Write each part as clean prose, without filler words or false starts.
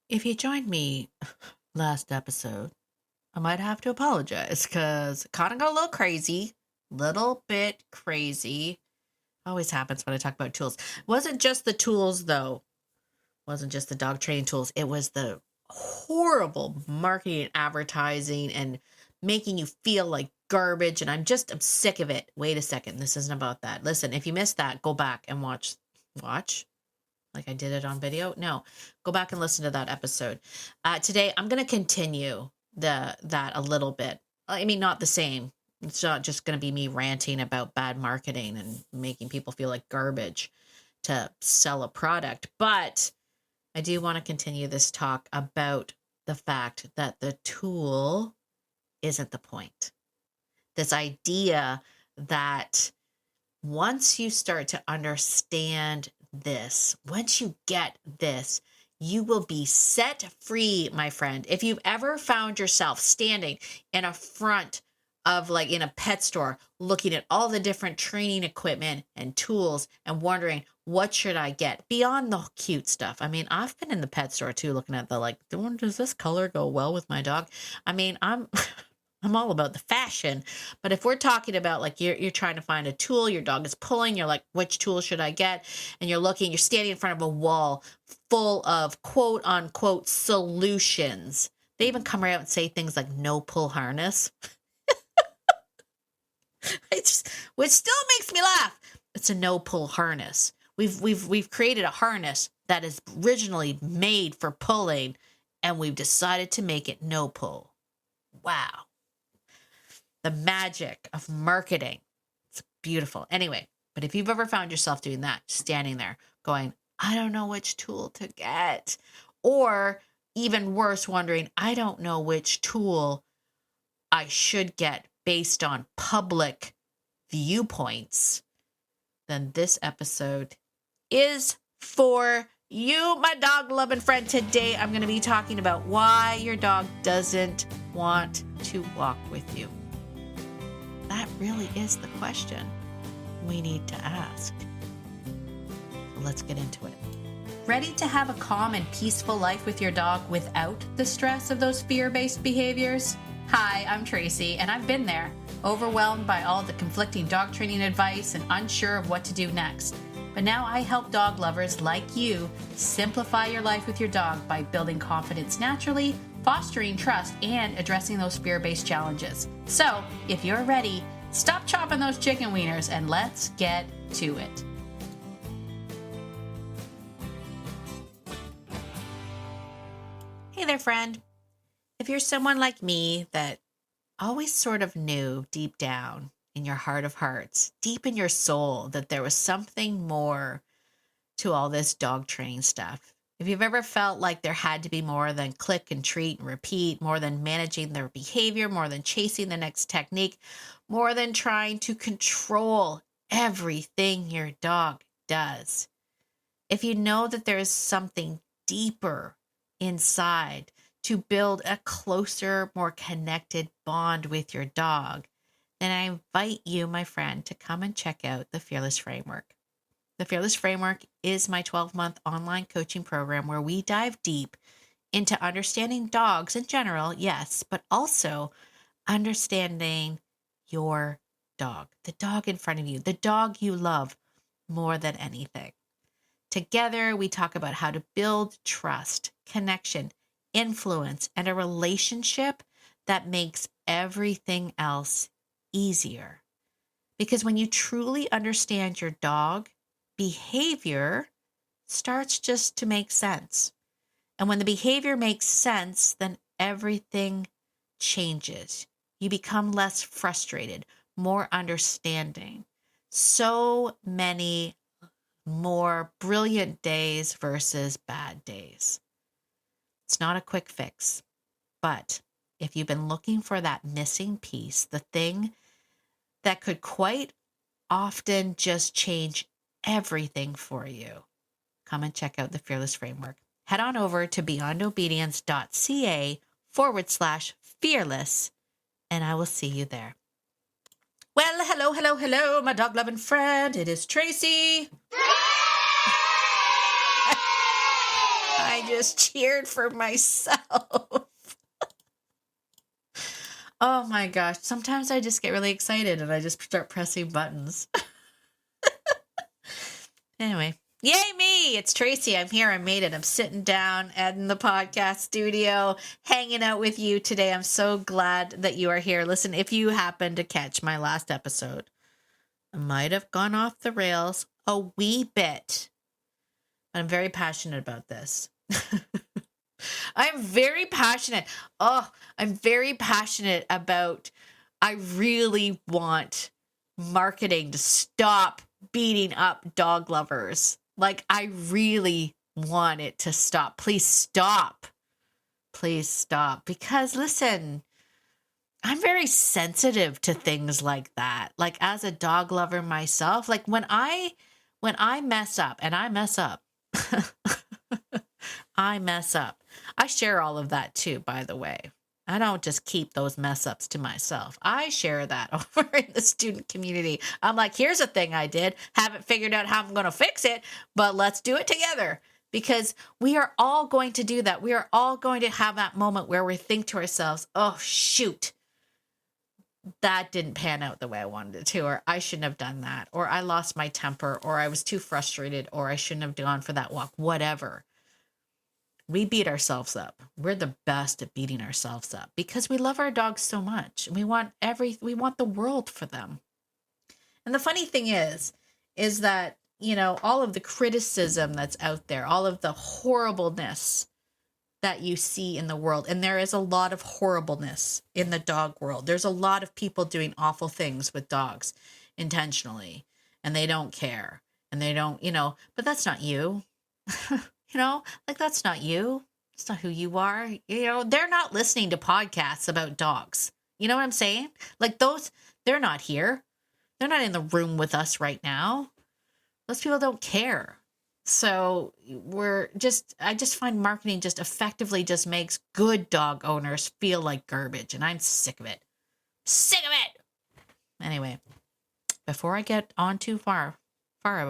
If you joined me last episode, I might have to apologize because it kind of got a little crazy. Little bit crazy. Always happens when I talk about tools. Wasn't just the tools, though. Wasn't just the dog training tools. It was the horrible marketing and advertising and making you feel like garbage. And I'm sick of it. Wait a second. This isn't about that. Listen, if you missed that, go back and watch. Like I did it on video. No, go back and listen to that episode. Today, I'm going to continue that a little bit. I mean, not the same. It's not just going to be me ranting about bad marketing and making people feel like garbage to sell a product. But I do want to continue this talk about the fact that the tool isn't the point. This idea that once you start to understand this, once you get this, you will be set free, my friend. If you've ever found yourself standing in a front of like in a pet store, looking at all the different training equipment and tools and wondering, what should I get beyond the cute stuff? I mean, I've been in the pet store too, looking at the like, does this color go well with my dog? I mean, I'm all about the fashion, but if we're talking about like you're trying to find a tool, your dog is pulling, you're like, which tool should I get? And you're standing in front of a wall full of quote unquote solutions. They even come out and say things like no pull harness. Which still makes me laugh. It's a no pull harness. We've created a harness that is originally made for pulling, and we've decided to make it no pull. Wow. The magic of marketing. It's beautiful. Anyway, but if you've ever found yourself doing that, standing there going, I don't know which tool to get, or even worse, wondering, I don't know which tool I should get based on public viewpoints, then this episode is for you, my dog loving friend. Today, I'm going to be talking about why your dog doesn't want to walk with you. That really is the question we need to ask. So let's get into it. Ready to have a calm and peaceful life with your dog without the stress of those fear-based behaviors? Hi, I'm Tracy, and I've been there, overwhelmed by all the conflicting dog training advice and unsure of what to do next. But now I help dog lovers like you simplify your life with your dog by building confidence naturally, fostering trust, and addressing those fear-based challenges. So, if you're ready, stop chopping those chicken wieners and let's get to it. Hey there, friend. If you're someone like me that always sort of knew deep down in your heart of hearts, deep in your soul, that there was something more to all this dog training stuff, if you've ever felt like there had to be more than click and treat and repeat, more than managing their behavior, more than chasing the next technique, more than trying to control everything your dog does, if you know that there is something deeper inside to build a closer, more connected bond with your dog, then I invite you, my friend, to come and check out the Fearless Framework. The Fearless Framework is my 12-month online coaching program where we dive deep into understanding dogs in general, yes, but also understanding your dog, the dog in front of you, the dog you love more than anything. Together, we talk about how to build trust, connection, influence, and a relationship that makes everything else easier. Because when you truly understand your dog, behavior starts just to make sense. And when the behavior makes sense, then everything changes. You become less frustrated, more understanding. So many more brilliant days versus bad days. It's not a quick fix, but if you've been looking for that missing piece, the thing that could quite often just change everything for you, come and check out the Fearless Framework. Head on over to beyondobedience.ca/fearless, and I will see you there. Well, hello, my dog-loving friend. It is Tracy. I just cheered for myself. Oh my gosh. Sometimes I just get really excited and I just start pressing buttons. Anyway, yay me! It's Tracy. I'm here. I made it. I'm sitting down in the podcast studio, hanging out with you today. I'm so glad that you are here. Listen, if you happen to catch my last episode, I might have gone off the rails a wee bit. I'm very passionate about this. I'm very passionate. I'm very passionate about, I really want marketing to stop beating up dog lovers. Like, I really want it to stop. Please stop. Please stop. Because listen, I'm very sensitive to things like that. Like, as a dog lover myself, like when I mess up, and I mess up, I mess up. I share all of that too, by the way. I don't just keep those mess ups to myself. I share that over in the student community. I'm like, here's a thing I did. Haven't figured out how I'm going to fix it, but let's do it together. Because we are all going to do that. We are all going to have that moment where we think to ourselves, oh, shoot, that didn't pan out the way I wanted it to, or I shouldn't have done that, or I lost my temper, or I was too frustrated, or I shouldn't have gone for that walk, whatever. We beat ourselves up. We're the best at beating ourselves up because we love our dogs so much. We want the world for them. And the funny thing is that, you know, all of the criticism that's out there, all of the horribleness that you see in the world, and there is a lot of horribleness in the dog world. There's a lot of people doing awful things with dogs intentionally, and they don't care, and they don't, you know, but that's not you. You know, like, that's not you. It's not who you are. You know, they're not listening to podcasts about dogs. You know what I'm saying? Like, they're not here. They're not in the room with us right now. Those people don't care. So I just find marketing just effectively just makes good dog owners feel like garbage. And I'm sick of it. Sick of it. Anyway, before I get on too far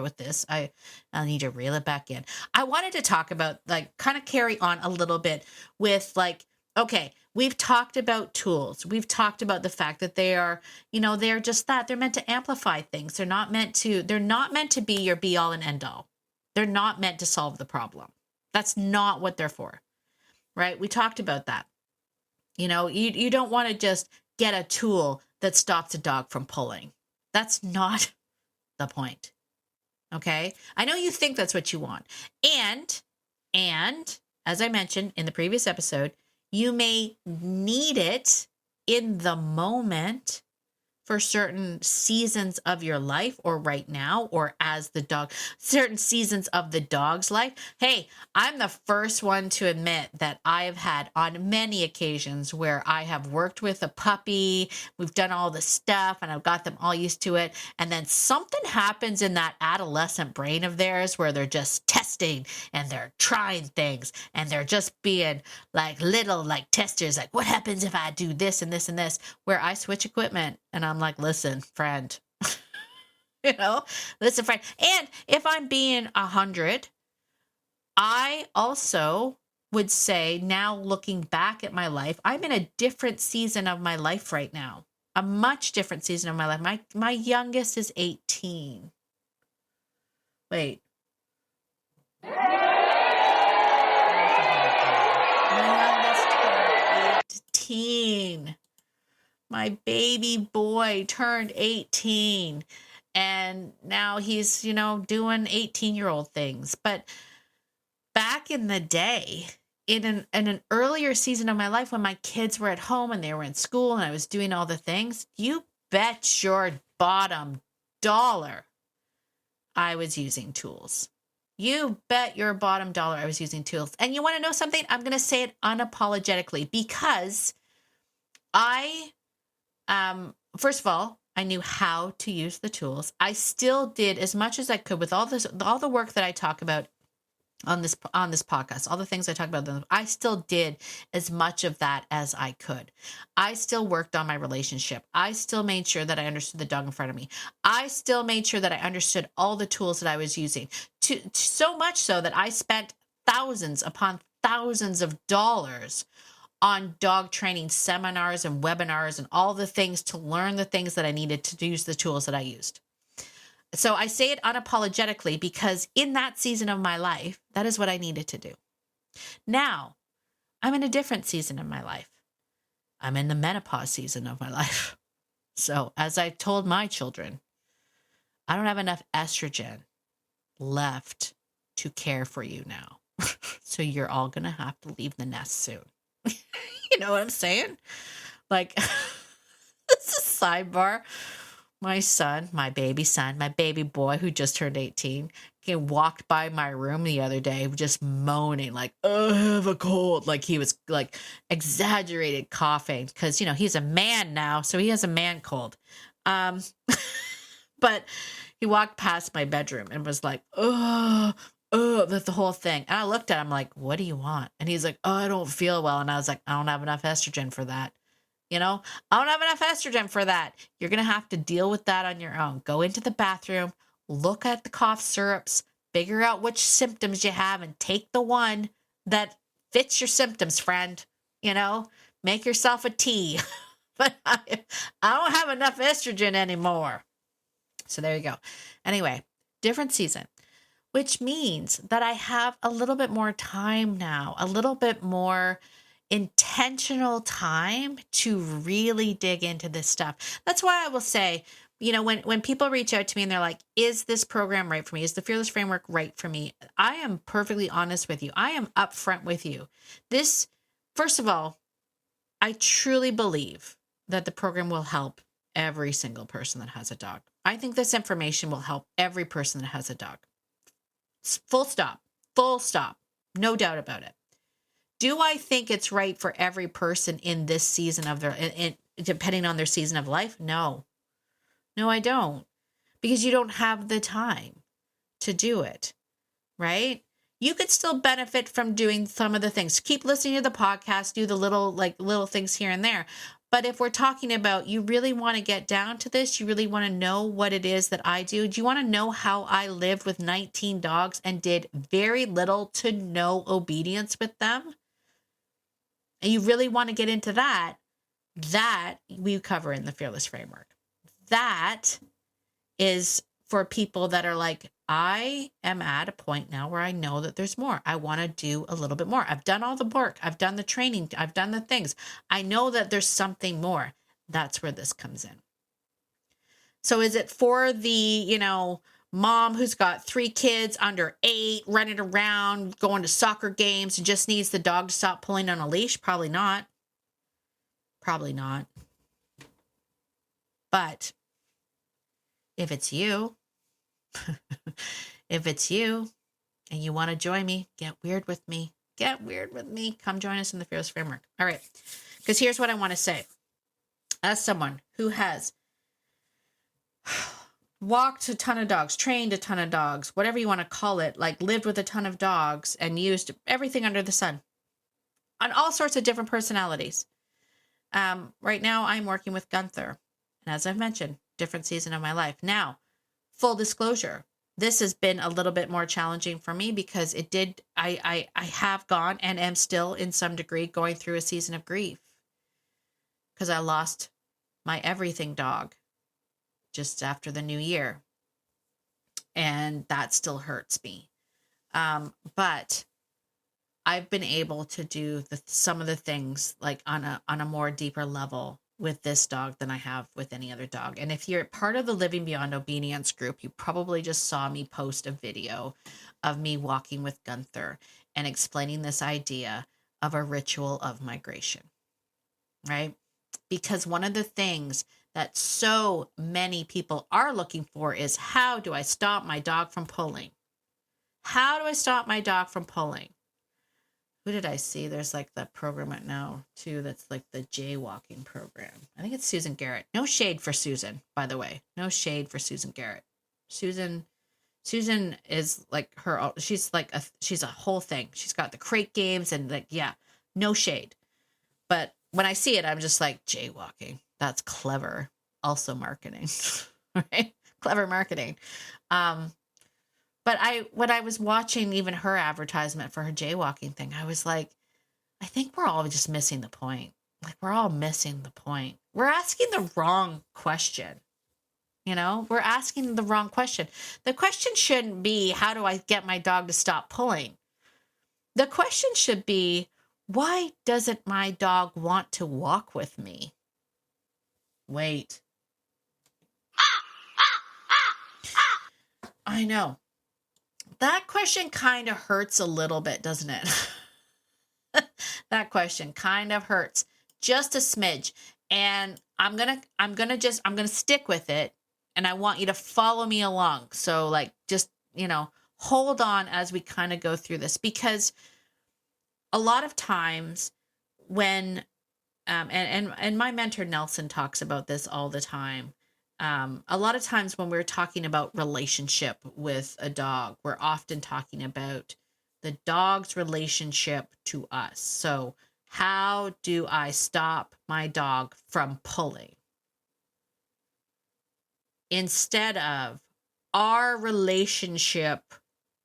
with this, I'll need to reel it back in. I wanted to talk about, like, kind of carry on a little bit with, like, okay, we've talked about tools. We've talked about the fact that they are, you know, they're just that. They're meant to amplify things. They're not meant to be your be all and end all. They're not meant to solve the problem. That's not what they're for, right? We talked about that. You know, you don't want to just get a tool that stops a dog from pulling. That's not the point. Okay. I know you think that's what you want. And as I mentioned in the previous episode, you may need it in the moment for certain seasons of your life, or right now, or as the dog, certain seasons of the dog's life. Hey, I'm the first one to admit that I've had on many occasions where I have worked with a puppy, we've done all the stuff and I've got them all used to it. And then something happens in that adolescent brain of theirs where they're just testing and they're trying things and they're just being like little, like, testers. Like, what happens if I do this and this and this, where I switch equipment and I'm like, listen, friend, you know, listen, friend. And if I'm being 100, I also would say, now looking back at my life, I'm in a different season of my life right now, a much different season of my life. My youngest is 18. Wait. My youngest turned 18. My baby boy turned 18, and now he's, you know, doing 18-year-old things. But back in the day, in an earlier season of my life, when my kids were at home and they were in school and I was doing all the things, you bet your bottom dollar I was using tools. You bet your bottom dollar I was using tools. And you want to know something? I'm going to say it unapologetically, because first of all, I knew how to use the tools. I still did as much as I could with all the work that I talk about on this podcast, all the things I talk about. I still did as much of that as I could. I still worked on my relationship. I still made sure that I understood the dog in front of me. I still made sure that I understood all the tools that I was using, so much so that I spent thousands upon thousands of dollars on dog training seminars and webinars and all the things to learn the things that I needed to use the tools that I used. So I say it unapologetically because in that season of my life, that is what I needed to do. Now, I'm in a different season of my life. I'm in the menopause season of my life. So as I told my children, I don't have enough estrogen left to care for you now. So you're all going to have to leave the nest soon. You know what I'm saying? Like, this is a sidebar. My son, my baby boy who just turned 18, he walked by my room the other day just moaning like, oh, I have a cold. Like he was like exaggerated coughing because, you know, he's a man now. So he has a man cold. But he walked past my bedroom and was like, oh, that's the whole thing. And I looked at him like, what do you want? And he's like, oh, I don't feel well. And I was like, I don't have enough estrogen for that. You know, I don't have enough estrogen for that. You're going to have to deal with that on your own. Go into the bathroom, look at the cough syrups, figure out which symptoms you have, and take the one that fits your symptoms, friend. You know, make yourself a tea. But I don't have enough estrogen anymore. So there you go. Anyway, different season, which means that I have a little bit more time now, a little bit more intentional time to really dig into this stuff. That's why I will say, you know, when people reach out to me and they're like, is this program right for me? Is the Fearless Framework right for me? I am perfectly honest with you. I am upfront with you. This, first of all, I truly believe that the program will help every single person that has a dog. I think this information will help every person that has a dog. Full stop. Full stop. No doubt about it. Do I think it's right for every person in this season of their, depending on their season of life? No. No, I don't. Because you don't have the time to do it, right? You could still benefit from doing some of the things. Keep listening to the podcast, do the little things here and there. But if we're talking about you really want to get down to this, you really want to know what it is that I do. Do you want to know how I lived with 19 dogs and did very little to no obedience with them? And you really want to get into that we cover in the Fearless Framework. That is for people that are like, I am at a point now where I know that there's more. I want to do a little bit more. I've done all the work. I've done the training. I've done the things. I know that there's something more. That's where this comes in. So is it for the, you know, mom who's got 3 kids under 8, running around, going to soccer games, and just needs the dog to stop pulling on a leash? Probably not. Probably not. But if it's you, if it's you and you want to join me, get weird with me. Get weird with me. Come join us in the Fearless Framework. All right. Because here's what I want to say. As someone who has walked a ton of dogs, trained a ton of dogs, whatever you want to call it, like lived with a ton of dogs and used everything under the sun on all sorts of different personalities. Right now I'm working with Gunther. And as I've mentioned, different season of my life. Now, full disclosure, this has been a little bit more challenging for me because I have gone and am still in some degree going through a season of grief because I lost my everything dog just after the new year. And that still hurts me. But I've been able to do some of the things like on a more deeper level with this dog than I have with any other dog. And if you're part of the Living Beyond Obedience group, you probably just saw me post a video of me walking with Gunther and explaining this idea of a ritual of migration, right? Because one of the things that so many people are looking for is, how do I stop my dog from pulling? How do I stop my dog from pulling? Who did I see? There's like that program right now too. That's like the jaywalking program. I think it's Susan Garrett. No shade for Susan, by the way. No shade for Susan Garrett. Susan is like her. She's a whole thing. She's got the crate games and like, yeah, no shade. But when I see it, I'm just like, jaywalking. That's clever. Also marketing, right? Clever marketing. But But when I was watching even her advertisement for her jaywalking thing, I was like, I think we're all just missing the point. Like, we're all missing the point. We're asking the wrong question. We're asking the wrong question. The question shouldn't be, how do I get my dog to stop pulling? The question should be, why doesn't my dog want to walk with me? Wait. I know. That question kind of hurts a little bit, doesn't it? That question kind of hurts just a smidge. And I'm going to stick with it. And I want you to follow me along. So just, hold on as we kind of go through this, because a lot of times when, and my mentor Nelson talks about this all the time. A lot of times when we're talking about relationship with a dog, we're often talking about the dog's relationship to us. So how do I stop my dog from pulling? Instead of our relationship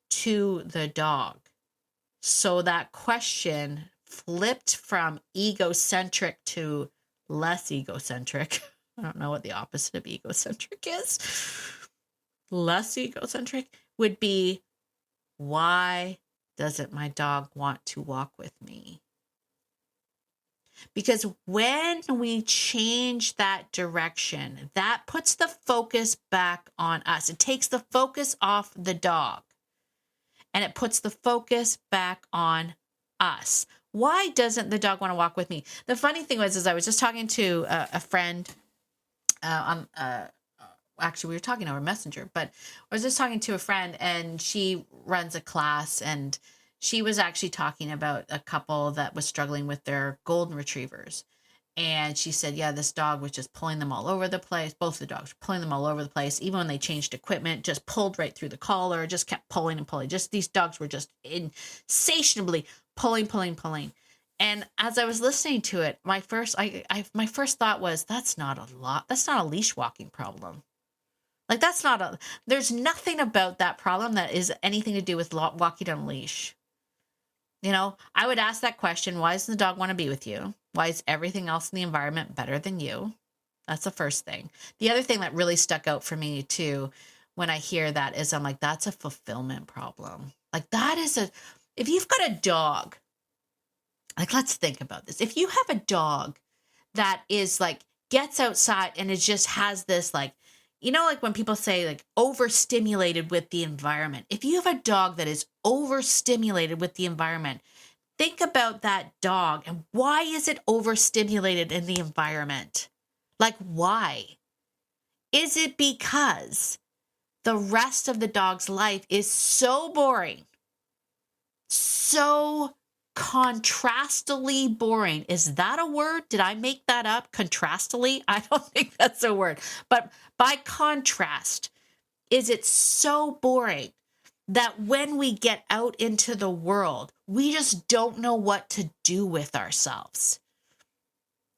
to the dog. So that question flipped from egocentric to less egocentric. I don't know what the opposite of egocentric is. Less egocentric would be, why doesn't my dog want to walk with me? Because when we change that direction, that puts the focus back on us. It takes the focus off the dog and it puts the focus back on us. Why doesn't the dog want to walk with me? The funny thing was, I was just talking to a friend actually we were talking over Messenger, but I was just talking to a friend, and she runs a class, and she was actually talking about a couple that was struggling with their golden retrievers. And she said, yeah, this dog was just pulling them all over the place. Both the dogs were pulling them all over the place. Even when they changed equipment, just pulled right through the collar, just kept pulling and pulling. Just these dogs were just insatiably pulling. And as I was listening to it, my first thought was, that's not a leash walking problem. Like, there's nothing about that problem that is anything to do with walking on a leash. I would ask that question, why doesn't the dog want to be with you? Why is everything else in the environment better than you? That's the first thing. The other thing that really stuck out for me too, when I hear that, is I'm like, that's a fulfillment problem. Like, if you've got a dog, like, let's think about this. If you have a dog that is gets outside and it just has this like when people say overstimulated with the environment, if you have a dog that is overstimulated with the environment, think about that dog and why is it overstimulated in the environment? Like, why? Is it because the rest of the dog's life is so boring, so contrastily boring? Is that a word? Did I make that up? Contrastily? I don't think that's a word. But by contrast, is it so boring that when we get out into the world, we just don't know what to do with ourselves?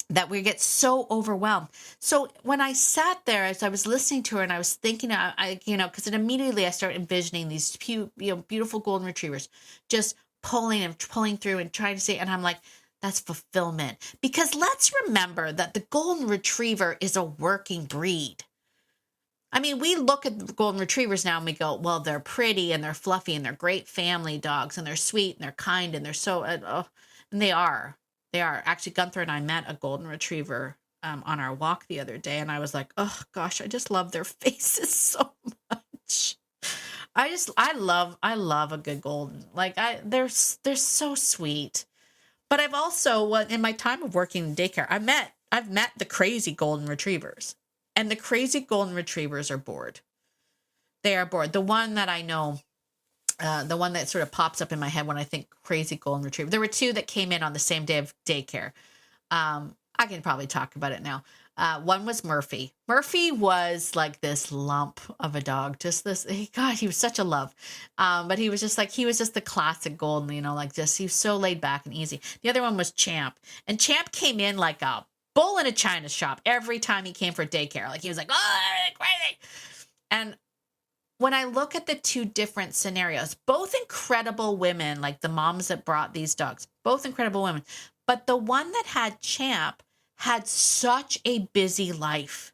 That we get so overwhelmed. So when I sat there, as I was listening to her, and I was thinking, because immediately I started envisioning these beautiful golden retrievers just pulling and pulling through and trying to see, and I'm like, that's fulfillment. Because let's remember that the golden retriever is a working breed. I mean, we look at the golden retrievers now and we go, well, they're pretty and they're fluffy and they're great family dogs and they're sweet and they're kind and they're so, and they are. They are. Actually, Gunther and I met a golden retriever on our walk the other day, and I was like, oh gosh, I just love their faces so much. I love a good golden. They're so sweet. But I've also, in my time of working in daycare, I've met the crazy golden retrievers, and the crazy golden retrievers are bored. They are bored. The one that I know, the one that sort of pops up in my head when I think crazy golden retriever. There were two that came in on the same day of daycare. I can probably talk about it now. One was Murphy. Murphy was like this lump of a dog. Just this, he was such a love. But he was just the classic golden, he was so laid back and easy. The other one was Champ. And Champ came in like a bull in a china shop every time he came for daycare. He was like, oh, crazy. And when I look at the two different scenarios, both incredible women, like the moms that brought these dogs, both incredible women. But the one that had Champ had such a busy life,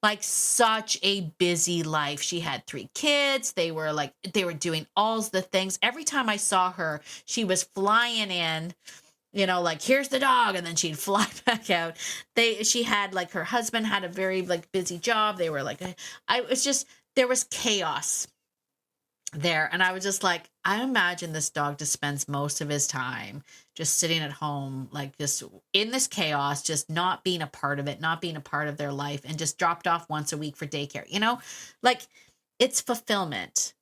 like such a busy life. She had 3 kids. They were doing all the things. Every time I saw her, she was flying in, like, here's the dog. And then she'd fly back out. She had, like, her husband had a very, like, busy job. They were like, there was chaos there. And I was just like, I imagine this dog just spends most of his time just sitting at home, like, just in this chaos, just not being a part of it, not being a part of their life, and just dropped off once a week for daycare, like, it's fulfillment.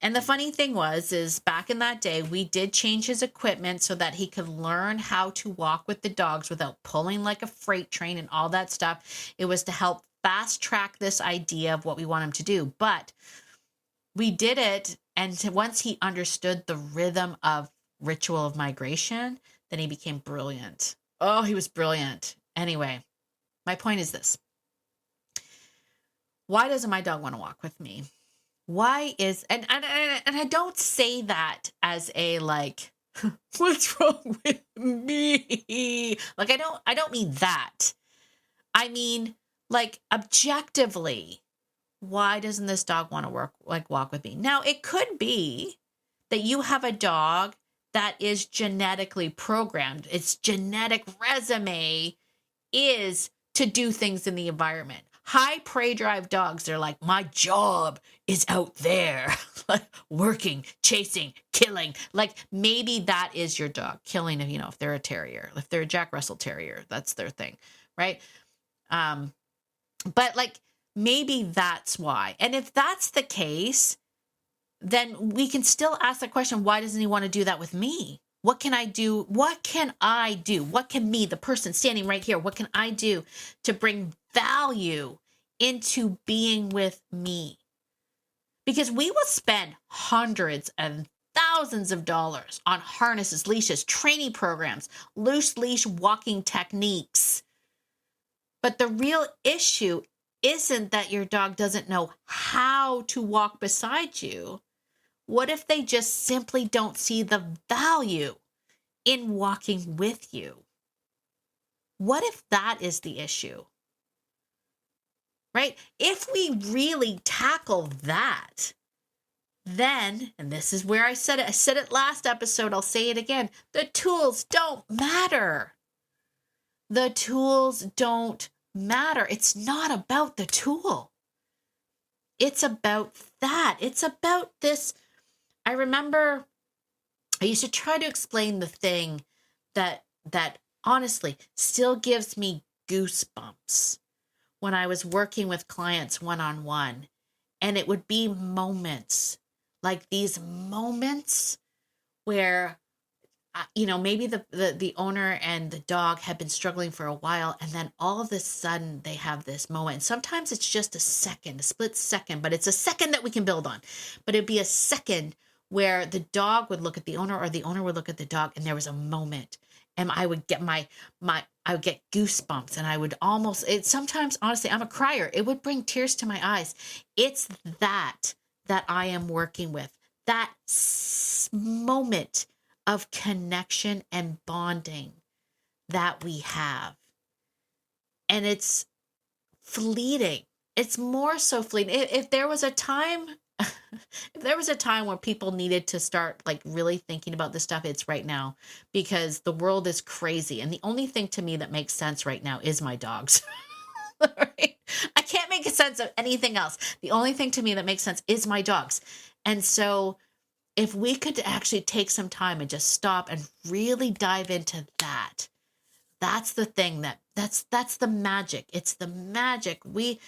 And the funny thing is back in that day, we did change his equipment so that he could learn how to walk with the dogs without pulling like a freight train and all that stuff. It was to help fast track this idea of what we want him to do. But we did it. And once he understood the rhythm of ritual of migration, then he became brilliant. Oh, he was brilliant. Anyway, my point is this. Why doesn't my dog want to walk with me? Why is, and I don't say that as a, like, what's wrong with me? Like, I don't mean that. I mean, like, objectively, why doesn't this dog want to walk with me? Now, it could be that you have a dog that is genetically programmed. Its genetic resume is to do things in the environment. High prey drive dogs, they're like, my job is out there, like, working, chasing, killing. Like, maybe that is your dog, killing, if they're a terrier, if they're a Jack Russell Terrier, that's their thing, right? But, like, maybe that's why. And if that's the case, then we can still ask the question, why doesn't he want to do that with me? What can I do? What can I do? What can me, the person standing right here, what can I do to bring value into being with me? Because we will spend hundreds and thousands of dollars on harnesses, leashes, training programs, loose leash walking techniques. But the real issue isn't that your dog doesn't know how to walk beside you. What if they just simply don't see the value in walking with you? What if that is the issue? Right? If we really tackle that, then, and this is where I said it last episode, I'll say it again, the tools don't matter. The tools don't matter. It's not about the tool. It's about that. It's about this. I remember I used to try to explain the thing that honestly still gives me goosebumps when I was working with clients one-on-one. And it would be moments, like these moments where, maybe the owner and the dog had been struggling for a while, and then all of a sudden they have this moment. And sometimes it's just a split second, but it's a second that we can build on. But it'd be a second where the dog would look at the owner or the owner would look at the dog, and there was a moment, and I would get I would get goosebumps, and I would sometimes, honestly, I'm a crier. It would bring tears to my eyes. It's that I am working with, that moment of connection and bonding that we have. And it's fleeting. It's more so fleeting. If there was a time where people needed to start, like, really thinking about this stuff, it's right now, because the world is crazy. And the only thing to me that makes sense right now is my dogs. Right? I can't make sense of anything else. The only thing to me that makes sense is my dogs. And so if we could actually take some time and just stop and really dive into that, that's the thing that's the magic. It's the magic. We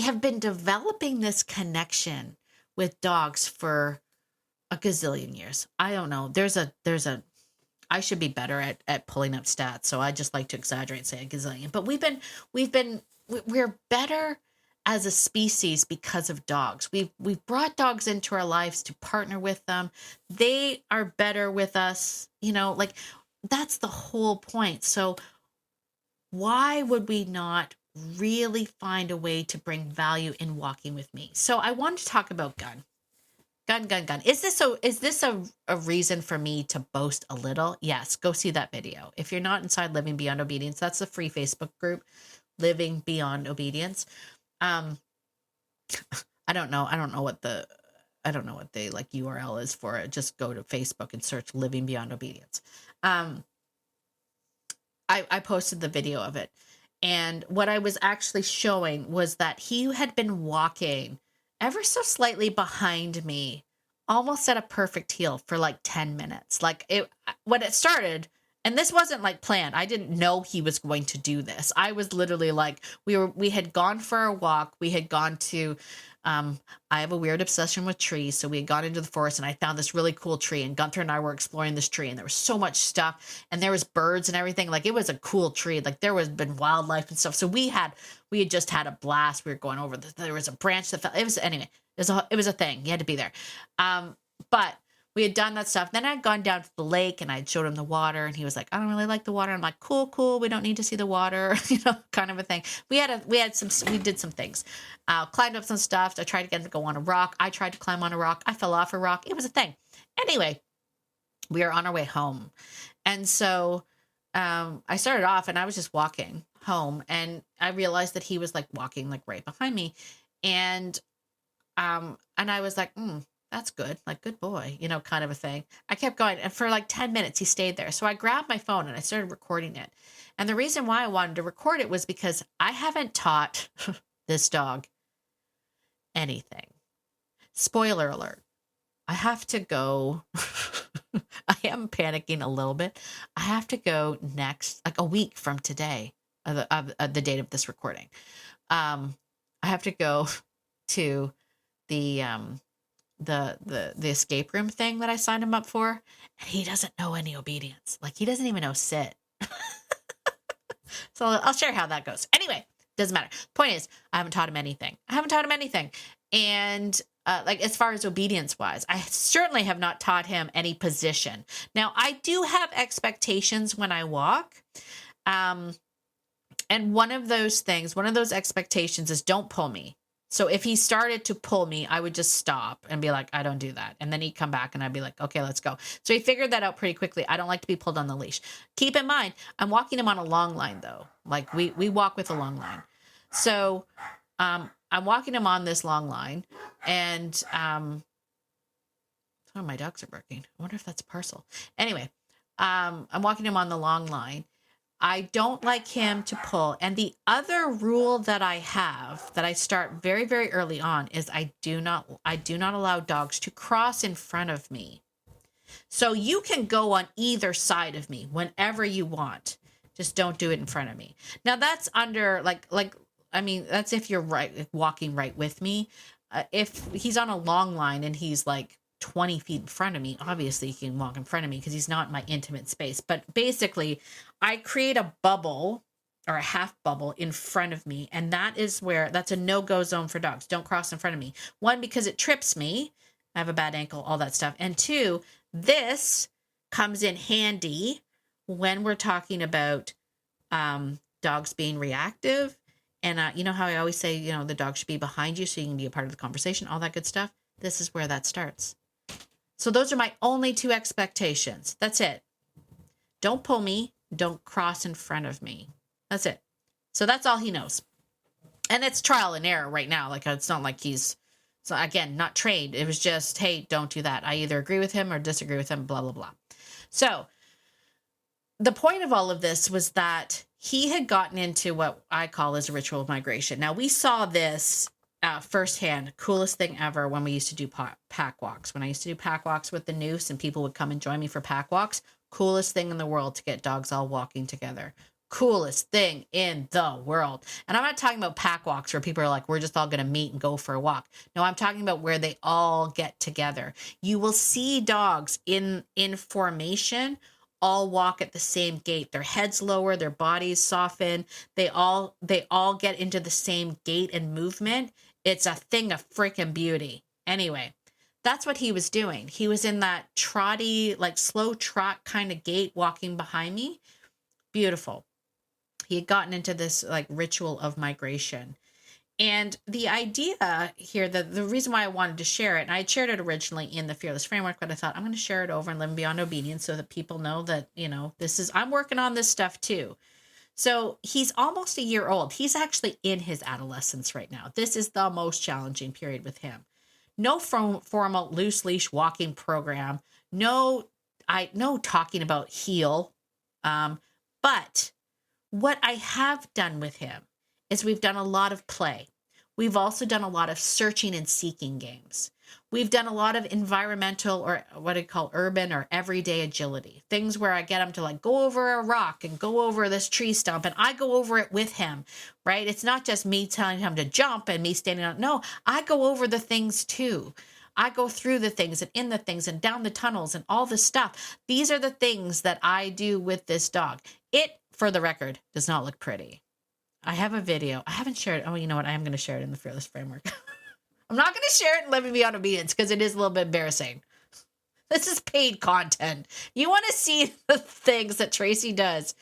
have been developing this connection with dogs for a gazillion years. I don't know. I should be better at pulling up stats. So I just like to exaggerate and say a gazillion, but we're better as a species because of dogs. We've brought dogs into our lives to partner with them. They are better with us, like, that's the whole point. So why would we not really find a way to bring value in walking with me. So I wanted to talk about gun. Gun. Is this a reason for me to boast a little? Yes, go see that video. If you're not inside Living Beyond Obedience, that's the free Facebook group, Living Beyond Obedience. I don't know what the like URL is for it. Just go to Facebook and search Living Beyond Obedience. I posted the video of it. And what I was actually showing was that he had been walking ever so slightly behind me, almost at a perfect heel for like 10 minutes. Like when it started, and this wasn't like planned. I didn't know he was going to do this. I was literally like, we had gone for a walk. We had gone to, I have a weird obsession with trees. So we had gone into the forest and I found this really cool tree, and Gunther and I were exploring this tree, and there was so much stuff, and there was birds and everything. Like it was a cool tree. Like there was been wildlife and stuff. So we had just had a blast. We were going over there was a branch that fell. It was a thing. You had to be there. But we had done that stuff. Then I'd gone down to the lake and I'd showed him the water, and he was like, I don't really like the water. I'm like, cool. We don't need to see the water, kind of a thing. We did some things, climbed up some stuff. I tried to get him to go on a rock. I tried to climb on a rock. I fell off a rock. It was a thing. Anyway, we were on our way home. And so, I started off and I was just walking home, and I realized that he was like walking like right behind me. And I was like, that's good. Like, good boy, kind of a thing. I kept going. And for like 10 minutes, he stayed there. So I grabbed my phone and I started recording it. And the reason why I wanted to record it was because I haven't taught this dog anything. Spoiler alert. I have to go. I am panicking a little bit. I have to go next, like a week from today, of the date of this recording. I have to go to the escape room thing that I signed him up for, and he doesn't know any obedience. Like he doesn't even know sit. So I'll share how that goes. Anyway, doesn't matter. Point is, I haven't taught him anything. And like as far as obedience wise, I certainly have not taught him any position. Now I do have expectations when I walk. And one of those expectations is don't pull me. So if he started to pull me, I would just stop and be like, I don't do that. And then he'd come back and I'd be like, okay, let's go. So he figured that out pretty quickly. I don't like to be pulled on the leash. Keep in mind, I'm walking him on a long line though. Like we walk with a long line. So, I'm walking him on this long line, and, my dogs are barking. I wonder if that's a parcel. Anyway, I'm walking him on the long line. I don't like him to pull. And the other rule that I have that I start very, very early on is I do not allow dogs to cross in front of me. So you can go on either side of me whenever you want. Just don't do it in front of me. Now that's under that's if you're walking right with me. If he's on a long line and he's like 20 feet in front of me, obviously he can walk in front of me because he's not in my intimate space. But basically I create a bubble or a half bubble in front of me. And that's a no-go zone for dogs. Don't cross in front of me. One, because it trips me. I have a bad ankle, all that stuff. And two, this comes in handy when we're talking about dogs being reactive. And you know how I always say, the dog should be behind you so you can be a part of the conversation, all that good stuff. This is where that starts. So those are my only two expectations. That's it. Don't pull me. Don't cross in front of me. That's it. So that's all he knows. And it's trial and error right now. Like it's not like again, not trained. It was just, hey, don't do that. I either agree with him or disagree with him, blah, blah, blah. So the point of all of this was that he had gotten into what I call as a ritual of migration. Now we saw this firsthand, coolest thing ever when we used to do pack walks. When I used to do pack walks with the noose and people would come and join me for pack walks, coolest thing in the world to get dogs all walking together. Coolest thing in the world. And I'm not talking about pack walks where people are like, we're just all going to meet and go for a walk. No, I'm talking about where they all get together. You will see dogs in formation all walk at the same gait. Their heads lower, their bodies soften. They all get into the same gait and movement. It's a thing of freaking beauty. Anyway, that's what he was doing. He was in that trotty, like slow trot kind of gait walking behind me. Beautiful. He had gotten into this like ritual of migration. And the idea here, the reason why I wanted to share it, and I had shared it originally in the Fearless Framework, but I thought I'm going to share it over in Living Beyond Obedience so that people know that, I'm working on this stuff too. So he's almost a year old. He's actually in his adolescence right now. This is the most challenging period with him. No formal loose leash walking program. No talking about heel. But what I have done with him is we've done a lot of play. We've also done a lot of searching and seeking games. We've done a lot of environmental, or what I call urban or everyday agility. Things where I get him to like go over a rock and go over this tree stump, and I go over it with him, right? It's not just me telling him to jump and me standing on. No, I go over the things too. I go through the things and in the things and down the tunnels and all this stuff. These are the things that I do with this dog. It, for the record, does not look pretty. I have a video. I haven't shared. Oh, you know what? I am going to share it in the Fearless Framework. I'm not going to share it in Living Beyond Obedience because it is a little bit embarrassing. This is paid content. You want to see the things that Tracy does,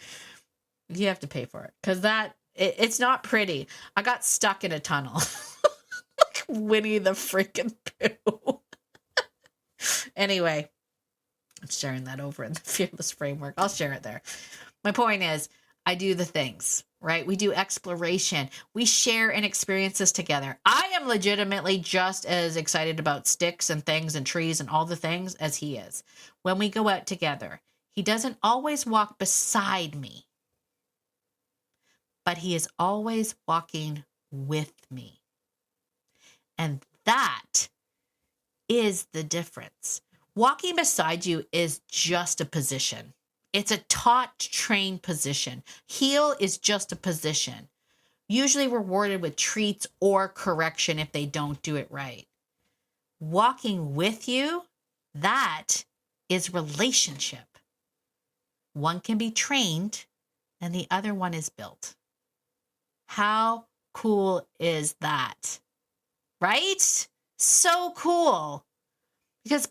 you have to pay for it because it's not pretty. I got stuck in a tunnel. Like Winnie the freaking Pooh. Anyway, I'm sharing that over in the Fearless Framework. I'll share it there. My point is, I do the things, right? We do exploration. We share and experiences together. I am legitimately just as excited about sticks and things and trees and all the things as he is. When we go out together, he doesn't always walk beside me, but he is always walking with me. And that is the difference. Walking beside you is just a position. It's a taught, trained position. Heel is just a position, usually rewarded with treats or correction if they don't do it right. Walking with you, that is relationship. One can be trained and the other one is built. How cool is that? Right? So cool. Because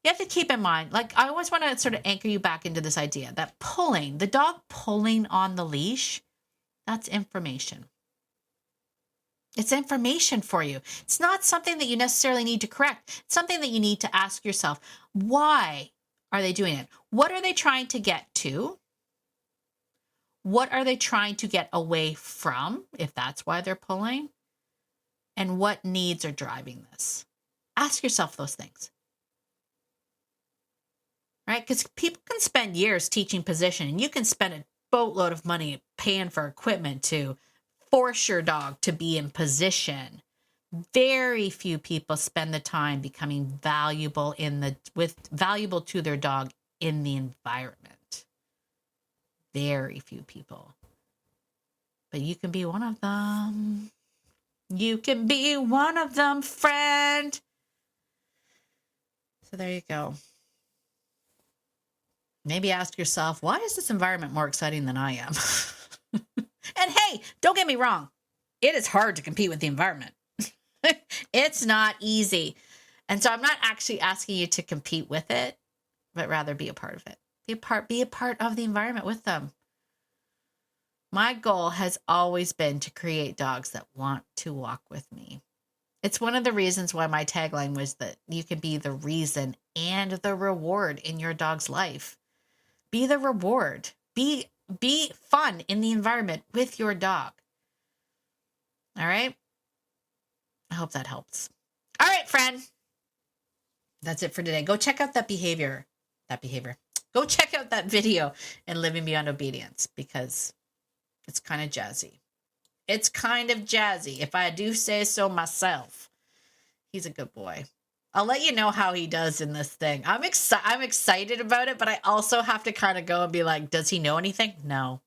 you have to keep in mind, like I always want to sort of anchor you back into this idea that pulling, the dog pulling on the leash, that's information. It's information for you. It's not something that you necessarily need to correct. It's something that you need to ask yourself, why are they doing it? What are they trying to get to? What are they trying to get away from, if that's why they're pulling? And what needs are driving this? Ask yourself those things. Right? Because people can spend years teaching position, and you can spend a boatload of money paying for equipment to force your dog to be in position. Very few people spend the time becoming valuable valuable to their dog in the environment. Very few people. But you can be one of them. You can be one of them, friend. So there you go. Maybe ask yourself, why is this environment more exciting than I am? And hey, don't get me wrong. It is hard to compete with the environment. It's not easy. And so I'm not actually asking you to compete with it, but rather be a part of it. Be a part of the environment with them. My goal has always been to create dogs that want to walk with me. It's one of the reasons why my tagline was that you can be the reason and the reward in your dog's life. Be the reward. Be fun in the environment with your dog. All right? I hope that helps. All right, friend. That's it for today. Go check out that behavior. Go check out that video in Living Beyond Obedience because it's kind of jazzy. It's kind of jazzy, if I do say so myself. He's a good boy. I'll let you know how he does in this thing. I'm excited about it, but I also have to kind of go and be like, does he know anything? No.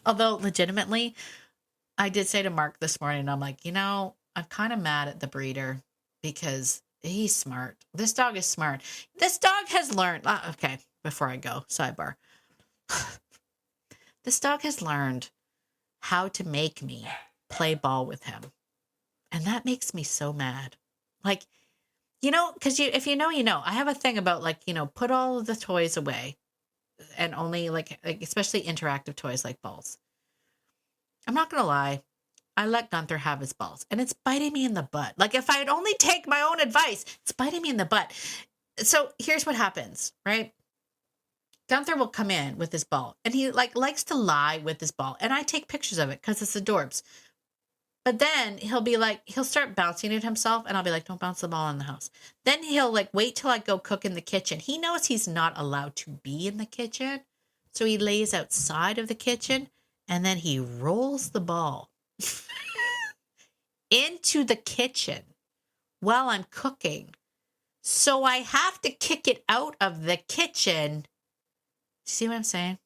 Although, legitimately, I did say to Mark this morning, I'm like, I'm kind of mad at the breeder because he's smart. This dog is smart. This dog has learned. Okay, before I go, sidebar. This dog has learned how to make me play ball with him. And that makes me so mad. Like, because if you know, I have a thing about put all of the toys away and only like especially interactive toys like balls. I'm not going to lie. I let Gunther have his balls and it's biting me in the butt. Like if I'd only take my own advice, it's biting me in the butt. So here's what happens, right? Gunther will come in with his ball and he likes to lie with his ball. And I take pictures of it because it's adorbs. But then he'll start bouncing it himself and I'll be like, don't bounce the ball in the house. Then he'll wait till I go cook in the kitchen. He knows he's not allowed to be in the kitchen. So he lays outside of the kitchen and then he rolls the ball into the kitchen while I'm cooking. So I have to kick it out of the kitchen. See what I'm saying?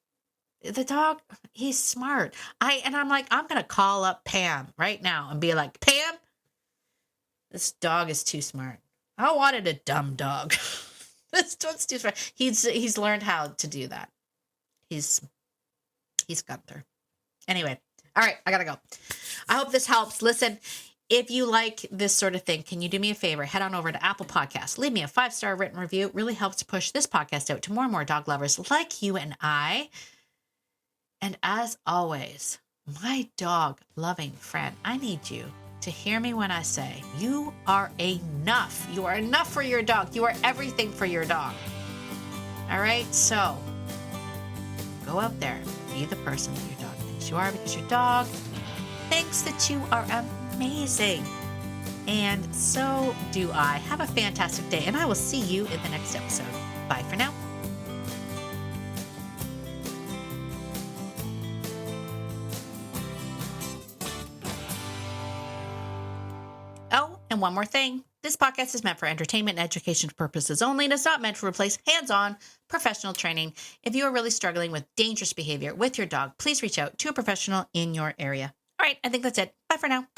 The dog, he's smart. I'm like, I'm going to call up Pam right now and be like, Pam, this dog is too smart. I wanted a dumb dog. This dog's too smart. He's learned how to do that. He's Gunther. Anyway, all right, I got to go. I hope this helps. Listen, if you like this sort of thing, can you do me a favor? Head on over to Apple Podcasts. Leave me a 5-star written review. It really helps push this podcast out to more and more dog lovers like you and I. And as always, my dog-loving friend, I need you to hear me when I say you are enough. You are enough for your dog. You are everything for your dog. All right? So go out there. Be the person that your dog thinks you are because your dog thinks that you are amazing. And so do I. Have a fantastic day, and I will see you in the next episode. Bye for now. Oh, and one more thing. This podcast is meant for entertainment and education purposes only and is not meant to replace hands-on professional training. If you are really struggling with dangerous behavior with your dog, please reach out to a professional in your area. All right, I think that's it. Bye for now.